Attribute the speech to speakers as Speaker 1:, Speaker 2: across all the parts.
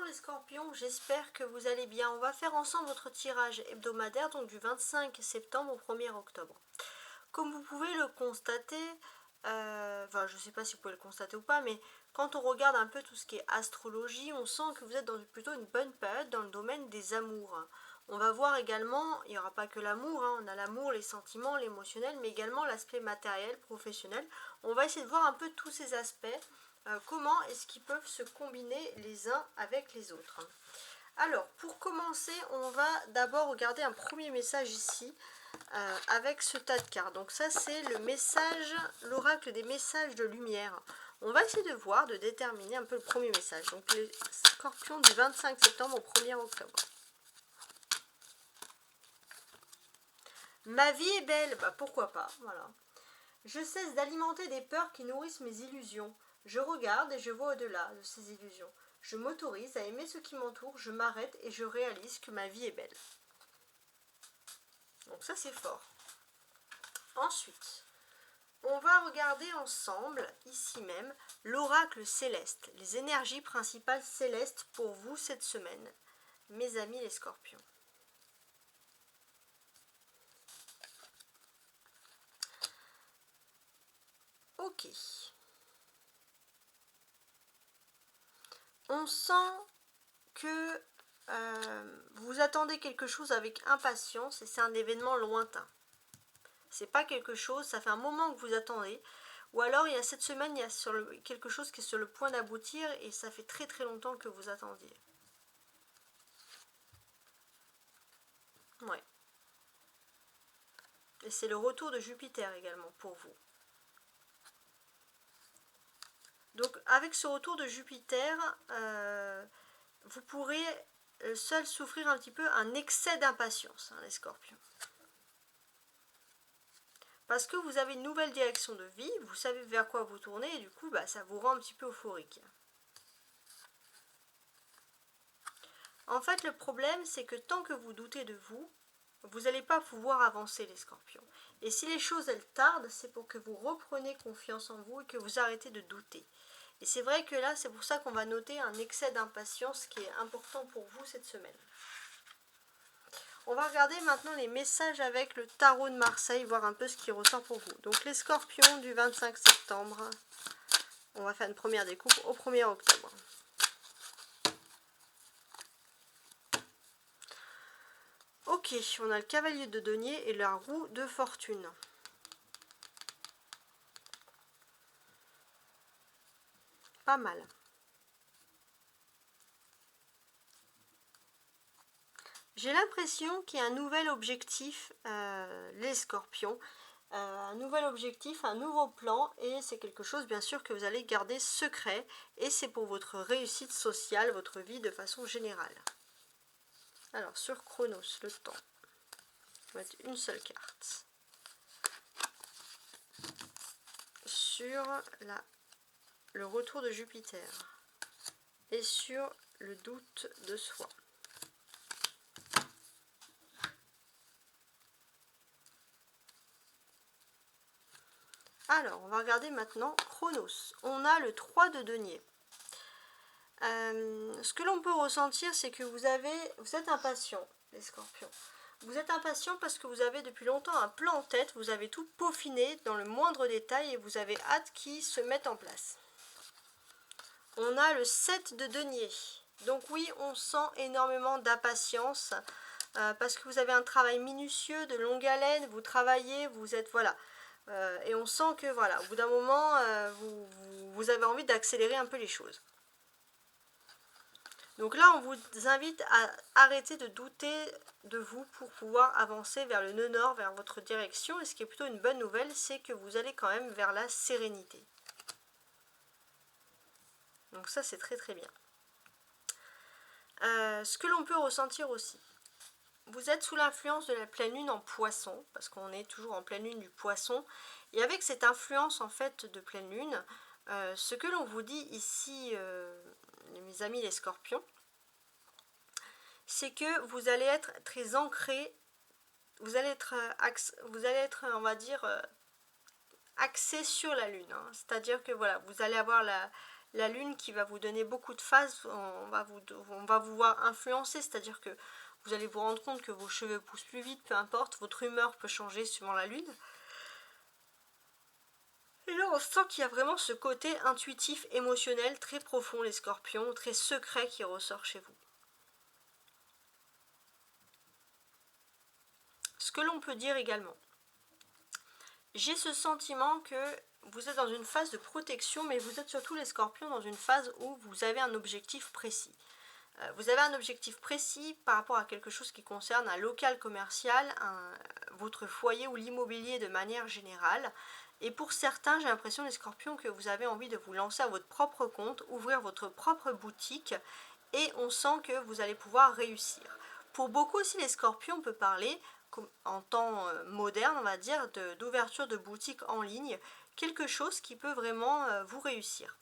Speaker 1: Bonjour les scorpions, j'espère que vous allez bien. On va faire ensemble votre tirage hebdomadaire, donc du 25 septembre au 1er octobre. Comme vous pouvez le constater, enfin je ne sais pas si vous pouvez le constater ou pas, mais quand on regarde un peu tout ce qui est astrologie, on sent que vous êtes dans plutôt une bonne période dans le domaine des amours. On va voir également, il n'y aura pas que l'amour, on a l'amour, les sentiments, l'émotionnel, mais également l'aspect matériel, professionnel. On va essayer de voir un peu tous ces aspects. Comment est-ce qu'ils peuvent se combiner les uns avec les autres. Alors, pour commencer, on va d'abord regarder un premier message ici, avec ce tas de cartes. Donc ça, c'est le message, l'oracle des messages de lumière. On va essayer de voir, de déterminer un peu le premier message. Donc les scorpions du 25 septembre au 1er octobre. Ma vie est belle, bah pourquoi pas, voilà. Je cesse d'alimenter des peurs qui nourrissent mes illusions. Je regarde et je vois au-delà de ces illusions. Je m'autorise à aimer ce qui m'entoure, je m'arrête et je réalise que ma vie est belle. Donc ça c'est fort. Ensuite, on va regarder ensemble, ici même, l'oracle céleste, les énergies principales célestes pour vous cette semaine, mes amis les scorpions. Ok. On sent que vous attendez quelque chose avec impatience et c'est un événement lointain. C'est pas quelque chose, ça fait un moment que vous attendez. Ou alors il y a cette semaine, il y a quelque chose qui est sur le point d'aboutir et ça fait très très longtemps que vous attendiez. Ouais. Et c'est le retour de Jupiter également pour vous. Donc avec ce retour de Jupiter, vous pourrez seul souffrir un petit peu un excès d'impatience, les scorpions. Parce que vous avez une nouvelle direction de vie, vous savez vers quoi vous tournez et du coup ça vous rend un petit peu euphorique. En fait le problème c'est que tant que vous doutez de vous, vous n'allez pas pouvoir avancer les scorpions. Et si les choses elles tardent, c'est pour que vous repreniez confiance en vous et que vous arrêtez de douter. Et c'est vrai que là, c'est pour ça qu'on va noter un excès d'impatience qui est important pour vous cette semaine. On va regarder maintenant les messages avec le tarot de Marseille, voir un peu ce qui ressort pour vous. Donc les scorpions du 25 septembre, on va faire une première découpe au 1er octobre. Ok, on a le cavalier de denier et la roue de fortune. Pas mal. J'ai l'impression qu'il y a un nouvel objectif, les scorpions. Un nouvel objectif, un nouveau plan, et c'est quelque chose bien sûr que vous allez garder secret, et c'est pour votre réussite sociale, votre vie de façon générale. Alors sur Chronos, le temps, on va mettre une seule carte. Sur le retour de Jupiter, et sur le doute de soi. Alors, on va regarder maintenant Chronos. On a le 3 de denier. Ce que l'on peut ressentir, c'est que vous êtes impatient, les scorpions. Vous êtes impatient parce que vous avez depuis longtemps un plan en tête, vous avez tout peaufiné dans le moindre détail et vous avez hâte qu'il se mette en place. On a le 7 de denier. Donc oui, on sent énormément d'impatience parce que vous avez un travail minutieux, de longue haleine, vous travaillez, vous êtes, voilà. Et on sent que, voilà, au bout d'un moment, vous avez envie d'accélérer un peu les choses. Donc là, on vous invite à arrêter de douter de vous pour pouvoir avancer vers le nœud nord, vers votre direction. Et ce qui est plutôt une bonne nouvelle, c'est que vous allez quand même vers la sérénité. Donc ça, c'est très très bien. Ce que l'on peut ressentir aussi, vous êtes sous l'influence de la pleine lune en poisson, parce qu'on est toujours en pleine lune du poisson, et avec cette influence en fait de pleine lune, ce que l'on vous dit ici, mes amis les scorpions, c'est que vous allez être très ancré, vous allez être, on va dire, axé sur la lune, c'est-à-dire que voilà, vous allez avoir la lune qui va vous donner beaucoup de phases, on va vous voir influencer, c'est-à-dire que vous allez vous rendre compte que vos cheveux poussent plus vite, peu importe, votre humeur peut changer suivant la lune. Et là, on sent qu'il y a vraiment ce côté intuitif, émotionnel, très profond, les scorpions, très secret qui ressort chez vous. Ce que l'on peut dire également, j'ai ce sentiment que vous êtes dans une phase de protection, mais vous êtes surtout les scorpions dans une phase où vous avez un objectif précis. Vous avez un objectif précis par rapport à quelque chose qui concerne un local commercial, votre foyer ou l'immobilier de manière générale. Et pour certains, j'ai l'impression, les scorpions, que vous avez envie de vous lancer à votre propre compte, ouvrir votre propre boutique, et on sent que vous allez pouvoir réussir. Pour beaucoup aussi, les scorpions, on peut parler, en temps moderne, on va dire, d'ouverture de boutique en ligne, quelque chose qui peut vraiment vous réussir.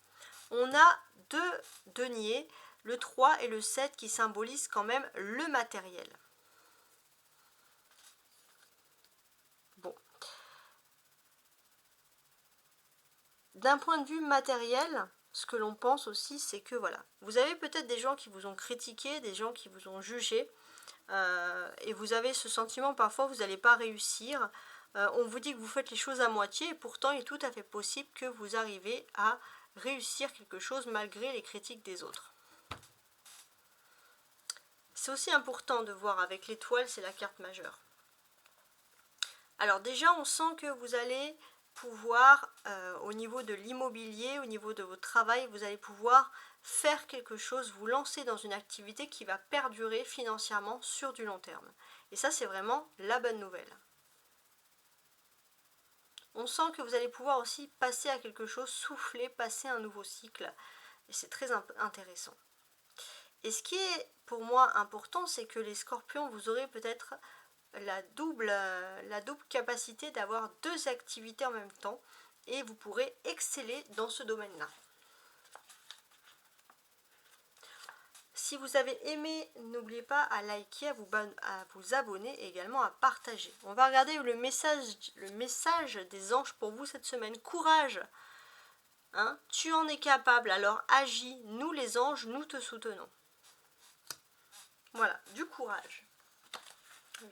Speaker 1: On a deux deniers, le 3 et le 7, qui symbolisent quand même le matériel. Bon. D'un point de vue matériel, ce que l'on pense aussi, c'est que voilà, vous avez peut-être des gens qui vous ont critiqué, des gens qui vous ont jugé, et vous avez ce sentiment parfois vous n'allez pas réussir. On vous dit que vous faites les choses à moitié, et pourtant il est tout à fait possible que vous arrivez à réussir quelque chose malgré les critiques des autres. C'est aussi important de voir avec l'étoile, c'est la carte majeure. Alors déjà, on sent que vous allez pouvoir, au niveau de l'immobilier, au niveau de votre travail, vous allez pouvoir faire quelque chose, vous lancer dans une activité qui va perdurer financièrement sur du long terme. Et ça, c'est vraiment la bonne nouvelle. On sent que vous allez pouvoir aussi passer à quelque chose, souffler, passer un nouveau cycle. Et c'est très intéressant. Et ce qui est pour moi important, c'est que les scorpions, vous aurez peut-être la double capacité d'avoir deux activités en même temps, et vous pourrez exceller dans ce domaine-là. Si vous avez aimé, n'oubliez pas à liker, à vous abonner et également à partager. On va regarder le message des anges pour vous cette semaine. Courage, hein, tu en es capable, alors agis. Nous les anges, nous te soutenons. Voilà, du courage.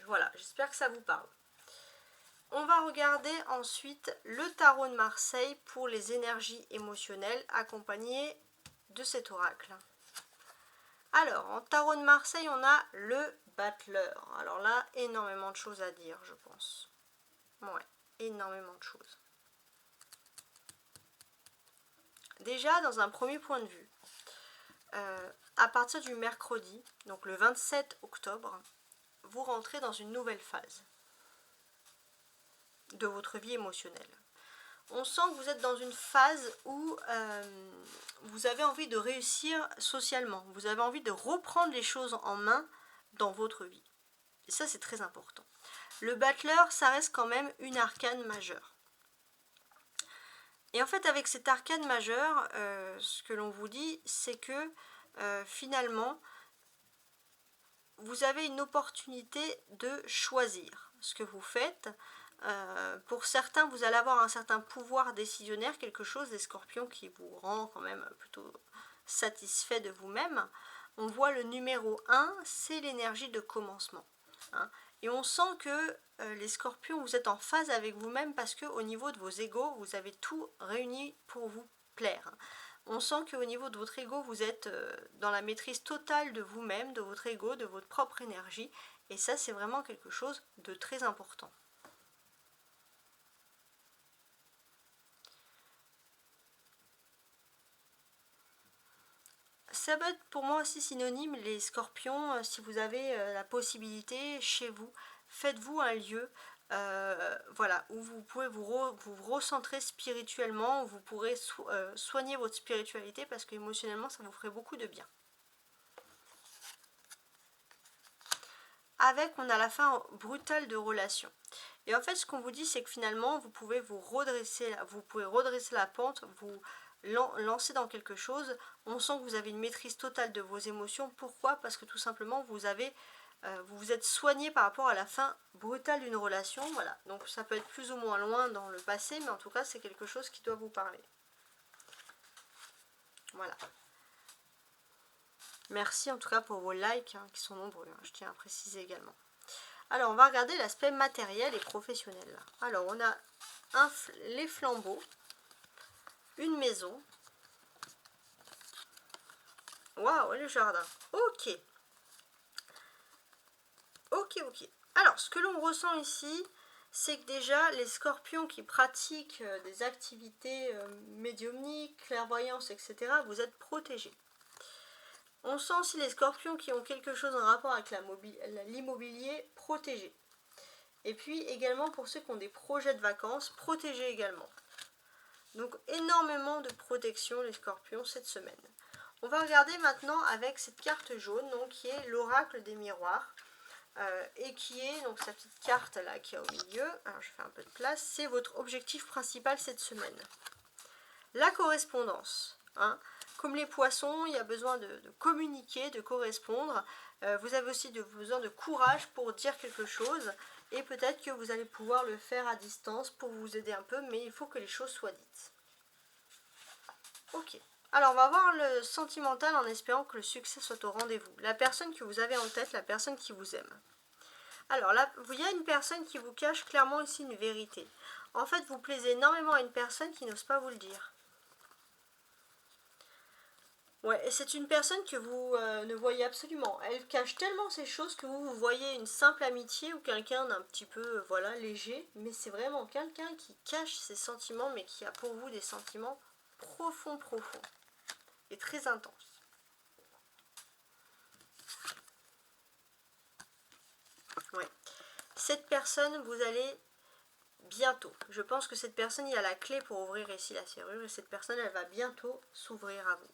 Speaker 1: Voilà, j'espère que ça vous parle. On va regarder ensuite le tarot de Marseille pour les énergies émotionnelles accompagnées de cet oracle. Alors, en tarot de Marseille, on a le battleur. Alors là, énormément de choses à dire, je pense. Ouais, énormément de choses. Déjà, dans un premier point de vue, à partir du mercredi, donc le 27 octobre, vous rentrez dans une nouvelle phase de votre vie émotionnelle. On sent que vous êtes dans une phase où vous avez envie de réussir socialement. Vous avez envie de reprendre les choses en main dans votre vie. Et ça, c'est très important. Le battleur, ça reste quand même une arcane majeure. Et en fait, avec cette arcane majeure, ce que l'on vous dit, c'est que finalement, vous avez une opportunité de choisir ce que vous faites. Pour certains, vous allez avoir un certain pouvoir décisionnaire, quelque chose des scorpions qui vous rend quand même plutôt satisfait de vous-même. On voit le numéro 1, c'est l'énergie de commencement. Hein. Et on sent que les scorpions, vous êtes en phase avec vous-même parce qu'au niveau de vos égos, vous avez tout réuni pour vous plaire. On sent qu'au niveau de votre ego, vous êtes dans la maîtrise totale de vous-même, de votre ego, de votre propre énergie. Et ça, c'est vraiment quelque chose de très important. Ça peut être pour moi aussi synonyme, les scorpions, si vous avez la possibilité chez vous, faites-vous un lieu voilà, où vous pouvez vous recentrer spirituellement, où vous pourrez soigner votre spiritualité parce qu'émotionnellement ça vous ferait beaucoup de bien. Avec, on a la fin brutale de relation. Et en fait, ce qu'on vous dit, c'est que finalement, vous pouvez redresser la pente, vous lancer dans quelque chose. On sent que vous avez une maîtrise totale de vos émotions. Pourquoi? Parce que tout simplement, vous vous êtes soigné par rapport à la fin brutale d'une relation. Voilà. Donc ça peut être plus ou moins loin dans le passé, mais en tout cas, c'est quelque chose qui doit vous parler. Voilà. Merci en tout cas pour vos likes hein, qui sont nombreux, hein, je tiens à préciser également. Alors on va regarder l'aspect matériel et professionnel. Alors on a les flambeaux, une maison. Waouh, le jardin. Ok. Ok. Alors ce que l'on ressent ici, c'est que déjà les scorpions qui pratiquent des activités médiumniques, clairvoyance, etc., vous êtes protégés. On sent aussi les scorpions qui ont quelque chose en rapport avec l'immobilier protégé. Et puis également pour ceux qui ont des projets de vacances, protégés également. Donc énormément de protection les scorpions cette semaine. On va regarder maintenant avec cette carte jaune, donc, qui est l'oracle des miroirs. Et qui est donc sa petite carte là qui est au milieu. Alors je fais un peu de place. C'est votre objectif principal cette semaine. La correspondance. Hein. Comme les poissons, il y a besoin de communiquer, de correspondre. Vous avez aussi besoin de courage pour dire quelque chose. Et peut-être que vous allez pouvoir le faire à distance pour vous aider un peu. Mais il faut que les choses soient dites. Ok. Alors on va voir le sentimental en espérant que le succès soit au rendez-vous. La personne que vous avez en tête, la personne qui vous aime. Alors là, il y a une personne qui vous cache clairement ici une vérité. En fait, vous plaisez énormément à une personne qui n'ose pas vous le dire. Ouais, et c'est une personne que vous ne voyez absolument. Elle cache tellement ces choses que vous voyez une simple amitié ou quelqu'un d'un petit peu voilà, léger. Mais c'est vraiment quelqu'un qui cache ses sentiments, mais qui a pour vous des sentiments profonds et très intenses. Ouais. Cette personne, vous allez bientôt. Je pense que cette personne, il y a la clé pour ouvrir ici la serrure. Et cette personne, elle va bientôt s'ouvrir à vous.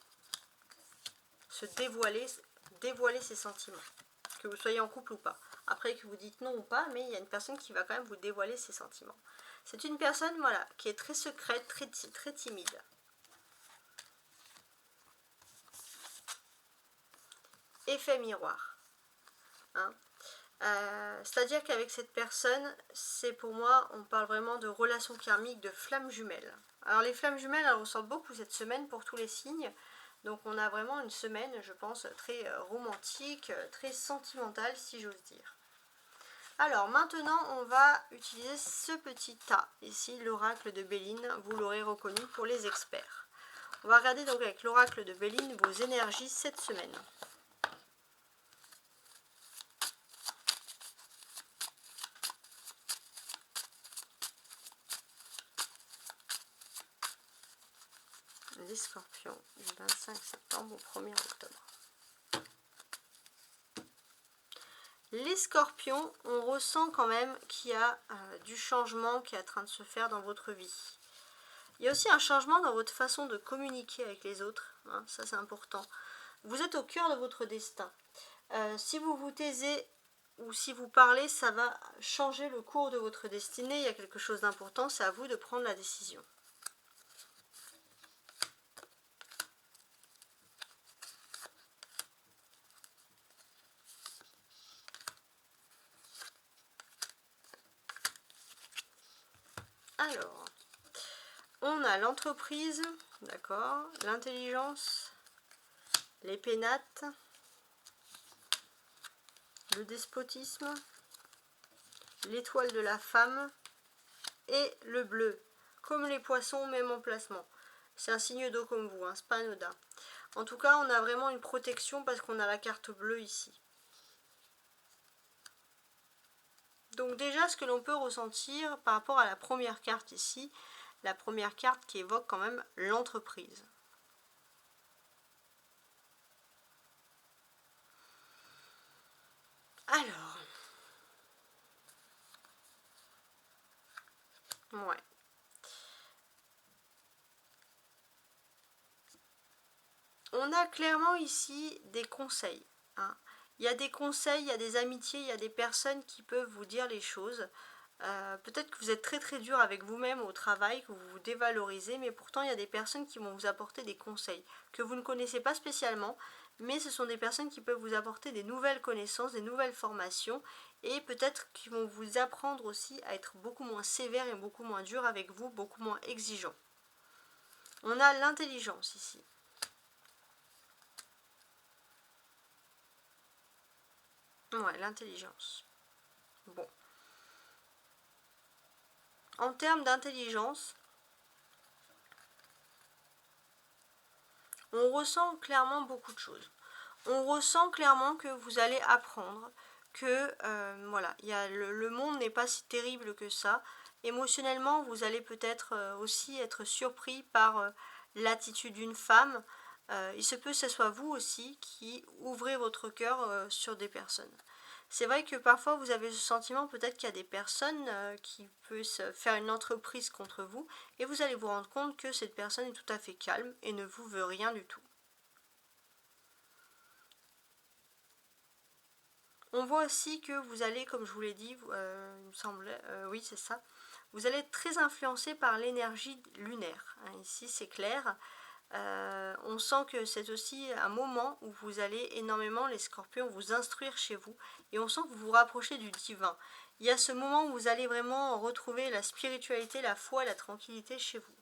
Speaker 1: Se dévoiler ses sentiments. Que vous soyez en couple ou pas. Après que vous dites non ou pas, mais il y a une personne qui va quand même vous dévoiler ses sentiments. C'est une personne, voilà, qui est très secrète, très timide. Effet miroir. Hein. C'est-à-dire qu'avec cette personne, c'est pour moi, on parle vraiment de relations karmiques, de flammes jumelles. Alors les flammes jumelles, elles ressortent beaucoup cette semaine pour tous les signes. Donc on a vraiment une semaine, je pense, très romantique, très sentimentale, si j'ose dire. Alors maintenant, on va utiliser ce petit tas, ici, l'oracle de Béline. Vous l'aurez reconnu pour les experts. On va regarder donc avec l'oracle de Béline vos énergies cette semaine. Les scorpions du 25 septembre au 1er octobre. Les scorpions, on ressent quand même qu'il y a du changement qui est en train de se faire dans votre vie. Il y a aussi un changement dans votre façon de communiquer avec les autres, hein, ça c'est important. Vous êtes au cœur de votre destin. Si vous vous taisez ou si vous parlez, ça va changer le cours de votre destinée. Il y a quelque chose d'important, c'est à vous de prendre la décision. Alors, on a l'entreprise, d'accord, l'intelligence, les pénates, le despotisme, l'étoile de la femme et le bleu. Comme les poissons, même emplacement. C'est un signe d'eau comme vous, hein, c'est pas anodin. En tout cas, on a vraiment une protection parce qu'on a la carte bleue ici. Donc déjà, ce que l'on peut ressentir par rapport à la première carte ici, la première carte qui évoque quand même l'entreprise. Alors, ouais. On a clairement ici des conseils. Hein. Il y a des conseils, il y a des amitiés, il y a des personnes qui peuvent vous dire les choses. Peut-être que vous êtes très dur avec vous-même au travail, que vous vous dévalorisez, mais pourtant il y a des personnes qui vont vous apporter des conseils que vous ne connaissez pas spécialement, mais ce sont des personnes qui peuvent vous apporter des nouvelles connaissances, des nouvelles formations, et peut-être qui vont vous apprendre aussi à être beaucoup moins sévère et beaucoup moins dur avec vous, beaucoup moins exigeant. On a l'intelligence ici. Ouais, l'intelligence. Bon. En termes d'intelligence, on ressent clairement beaucoup de choses. On ressent clairement que vous allez apprendre, que voilà, le monde n'est pas si terrible que ça. Émotionnellement, vous allez peut-être aussi être surpris par l'attitude d'une femme. Il se peut que ce soit vous aussi qui ouvrez votre cœur sur des personnes. C'est vrai que parfois vous avez ce sentiment peut-être qu'il y a des personnes qui peuvent faire une entreprise contre vous et vous allez vous rendre compte que cette personne est tout à fait calme et ne vous veut rien du tout. On voit aussi que vous allez, comme je vous l'ai dit, il me semblait, oui c'est ça, vous allez être très influencé par l'énergie lunaire. Hein, ici c'est clair. On sent que c'est aussi un moment où vous allez énormément, les scorpions, vous instruire chez vous. Et on sent que vous vous rapprochez du divin. Il y a ce moment où vous allez vraiment retrouver la spiritualité, la foi, la tranquillité chez vous.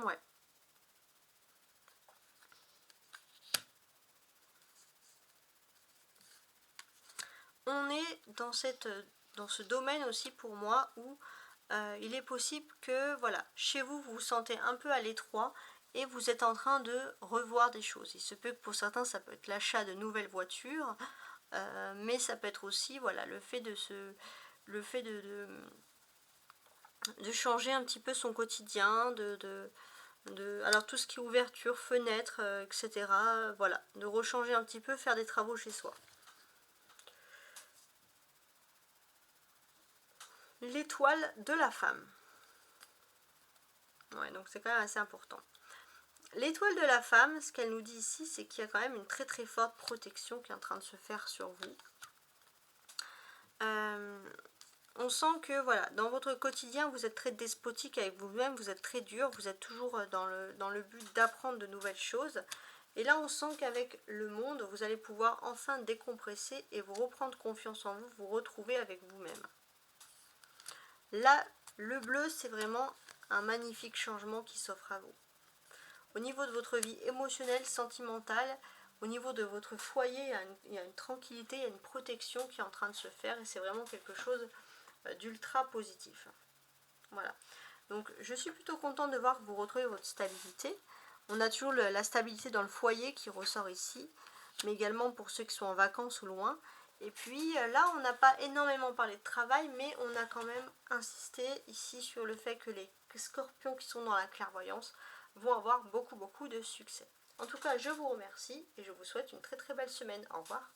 Speaker 1: Ouais. On est dans ce domaine aussi pour moi où il est possible que voilà, chez vous, vous vous sentez un peu à l'étroit et vous êtes en train de revoir des choses. Il se peut que pour certains, ça peut être l'achat de nouvelles voitures, mais ça peut être aussi voilà, le fait de changer un petit peu son quotidien, alors tout ce qui est ouverture, fenêtre, etc. Voilà, de rechanger un petit peu, faire des travaux chez soi. L'étoile de la femme. Ouais, donc c'est quand même assez important. L'étoile de la femme, ce qu'elle nous dit ici, c'est qu'il y a quand même une très très forte protection qui est en train de se faire sur vous. On sent que voilà, dans votre quotidien, vous êtes très despotique avec vous-même, vous êtes très dur, vous êtes toujours dans le but d'apprendre de nouvelles choses. Et là, on sent qu'avec le monde, vous allez pouvoir enfin décompresser et vous reprendre confiance en vous, vous retrouver avec vous-même. Là, le bleu, c'est vraiment un magnifique changement qui s'offre à vous. Au niveau de votre vie émotionnelle, sentimentale, au niveau de votre foyer, il y a une tranquillité, il y a une protection qui est en train de se faire et c'est vraiment quelque chose d'ultra positif. Voilà. Donc je suis plutôt contente de voir que vous retrouvez votre stabilité. On a toujours la stabilité dans le foyer qui ressort ici, mais également pour ceux qui sont en vacances ou loin. Et puis là, on n'a pas énormément parlé de travail, mais on a quand même insisté ici sur le fait que les scorpions qui sont dans la clairvoyance vont avoir beaucoup de succès. En tout cas, je vous remercie et je vous souhaite une très très belle semaine. Au revoir.